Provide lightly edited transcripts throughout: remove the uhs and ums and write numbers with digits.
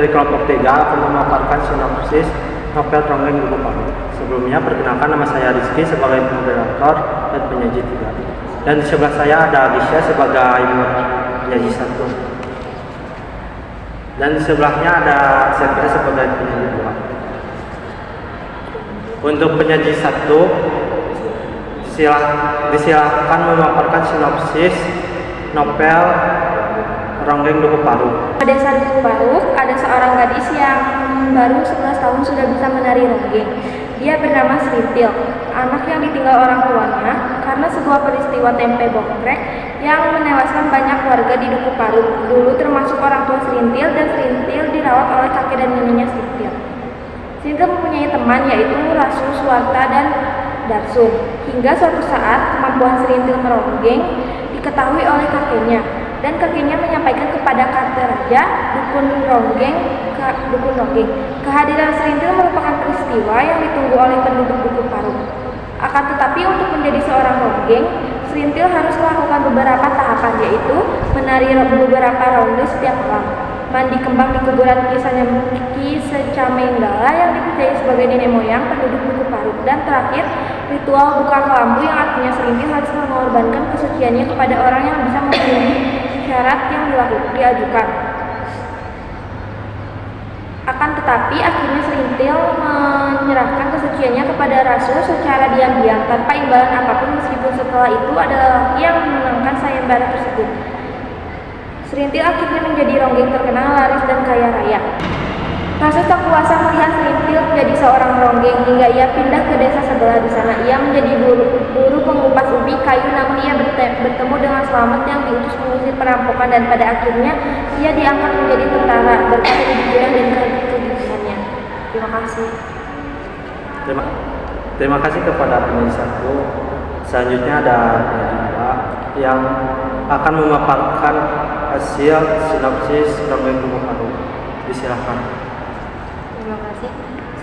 dari kelompok 3 akan memaparkan sinopsis novel Ronggeng Dukuh Parut. Sebelumnya, perkenalkan nama saya Rizky sebagai moderator dan penyaji 3. Dan di sebelah saya ada Agisha sebagai penyaji 1. Dan di sebelahnya ada Sepra sebagai penyaji 2. Untuk penyaji 1, disilahkan memaparkan sinopsis novel Ronggeng Dukuh Parut. Pada desa Dukuh Parut, ada seorang gadis yang baru 11 tahun sudah bisa menari ronggeng. Dia bernama Serintil, anak yang ditinggal orang tuanya karena sebuah peristiwa tempe bongkrek yang menewaskan banyak warga di Dukuh Parut. Dulu termasuk orang tua Serintil, dan Serintil dirawat oleh kakek dan neneknya Serintil. Serintil mempunyai teman yaitu Rasul, Suwarta, dan Darsun. Hingga suatu saat kemampuan Serintil meronggeng diketahui oleh kakeknya, dan kakeknya menyampaikan kepada Kartaraja dukun ronggeng. Kehadiran Serintil merupakan peristiwa yang ditunggu oleh penduduk Dukuh Parut. Akan tetapi untuk menjadi seorang ronggeng, Serintil harus melakukan beberapa tahapan, yaitu menari beberapa ronde setiap malam, mandi kembang di kuburan Ki Secamenggala yang dipercaya sebagai nenek moyang penduduk Dukuh Parut, dan terakhir ritual buka kelambu yang artinya Serintil harus mengorbankan kesuciannya kepada orang yang bisa memenuhi syarat yang diajukan. Akan tetapi akhirnya Serintil menyerahkan kesuciannya kepada Rasul secara diam-diam tanpa imbalan apapun, meskipun setelah itu adalah lelaki yang memenangkan sayembara tersebut. Serintil akhirnya menjadi ronggeng terkenal, laris, dan kaya raya. Rasul tak kuasa melihat Serintil menjadi seorang ronggeng hingga ia pindah ke desa sebelah. Di sana ia menjadi buru pengupas ubi kayu, namun ia bertemu dengan Slamet yang diutus mengusir perampokan, dan pada akhirnya ia diangkat menjadi tentara berkat kejujuran dan kegigihannya. Terima kasih. Terima kasih kepada penyaji 1. Selanjutnya ada penyaji 2 yang akan memaparkan hasil sinopsis Ronggeng Dukuh Parut. Disilakan. Terima kasih.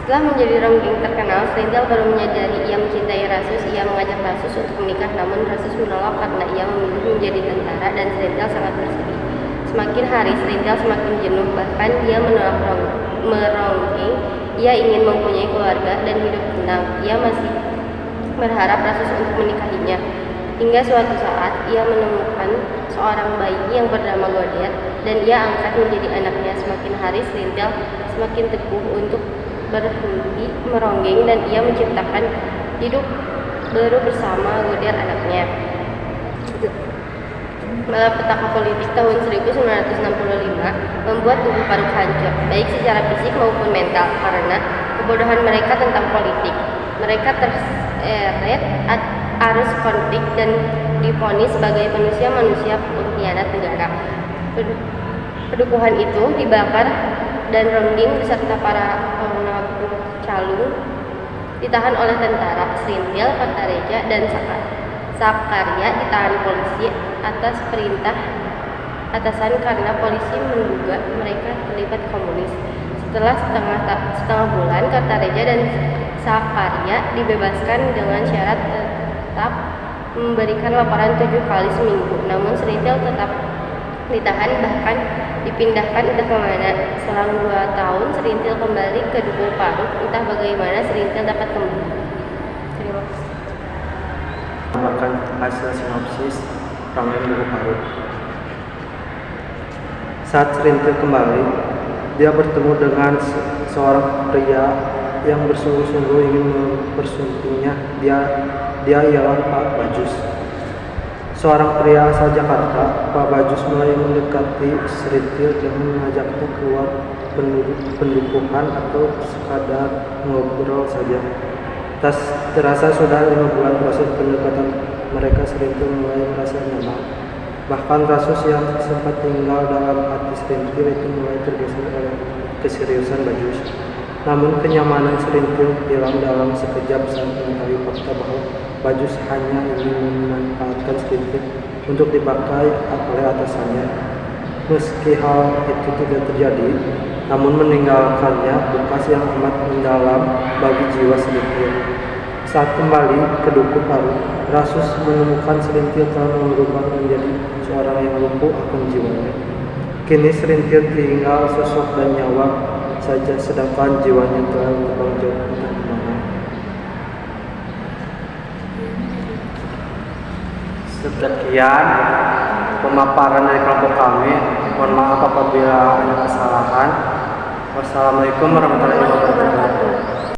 Setelah menjadi ronggeng terkenal, Serintil baru menyadari ia mencintai Rasus. Ia mengajak Rasus untuk menikah, namun Rasus menolak karena ia memilih menjadi tentara, dan Serintil sangat bersedih. Semakin hari Serintil semakin jenuh, bahkan dia menolak meronggeng. Ia ingin mempunyai keluarga dan hidup tenang. Ia masih berharap Rasus untuk menikahinya. Hingga suatu saat ia menemukan seorang bayi yang bernama Godet, dan ia angkat menjadi anaknya. Semakin hari Serintil semakin teguh untuk berhenti meronggeng, dan ia menciptakan hidup baru bersama Godet anaknya. Malapetaka politik tahun 1965 membuat Dukuh Parut hancur, baik secara fisik maupun mental, karena kebodohan mereka tentang politik. Mereka terseret arus konflik dan divonis sebagai manusia pengkhianat negara. Pedukuhan itu dibakar, dan ronggeng beserta para penabur calung ditahan oleh tentara. Serintil, Kartareja, dan Sakarya ditahan polisi atas perintah atasan karena polisi menduga mereka terlibat komunis. Setelah setengah bulan, Kartareja dan Sakarya dibebaskan dengan syarat tetap memberikan laporan 7 kali seminggu. Namun Serintil tetap ditahan, bahkan dipindahkan entah kemana. Selang 2 tahun Serintil kembali ke Dukuh Parut. Entah bagaimana Serintil dapat kembali. Terima kasih. Memaparkan hasil sinopsis Ronggeng Dukuh Parut. Saat Serintil kembali, dia bertemu dengan seorang pria yang bersungguh-sungguh ingin mempersuntingnya. Dia ialah Pak Bajus, seorang pria asal Jakarta. Pak Bajus mulai mendekati Serintil dan mengajaknya keluar pendukuhan atau sekadar ngobrol saja. Terasa sudah 5 bulan proses pendekatan mereka, Serintil mulai merasa nyaman. Bahkan Rasus yang sempat tinggal dalam hati Serintil itu mulai tergeser oleh keseriusan Bajus. Namun kenyamanan Serintil hilang dalam sekejap saat mengetahui fakta bahwa Bajus hanya ingin memanfaatkan Serintil untuk dipakai oleh atasannya. Meski hal itu tidak terjadi, namun meninggalkannya bekas yang amat mendalam bagi jiwa Serintil. Saat kembali ke Dukuh Parut, Rasus menemukan Serintil telah berubah menjadi seorang yang lumpuh akan jiwanya. Kini Serintil tinggal sosok dan nyawa saja, sedangkan jiwanya telah terbang jauh entah kemana. Sekian pemaparan dari kelompok kami. Mohon maaf apabila ada kesalahan. Wassalamualaikum warahmatullahi wabarakatuh.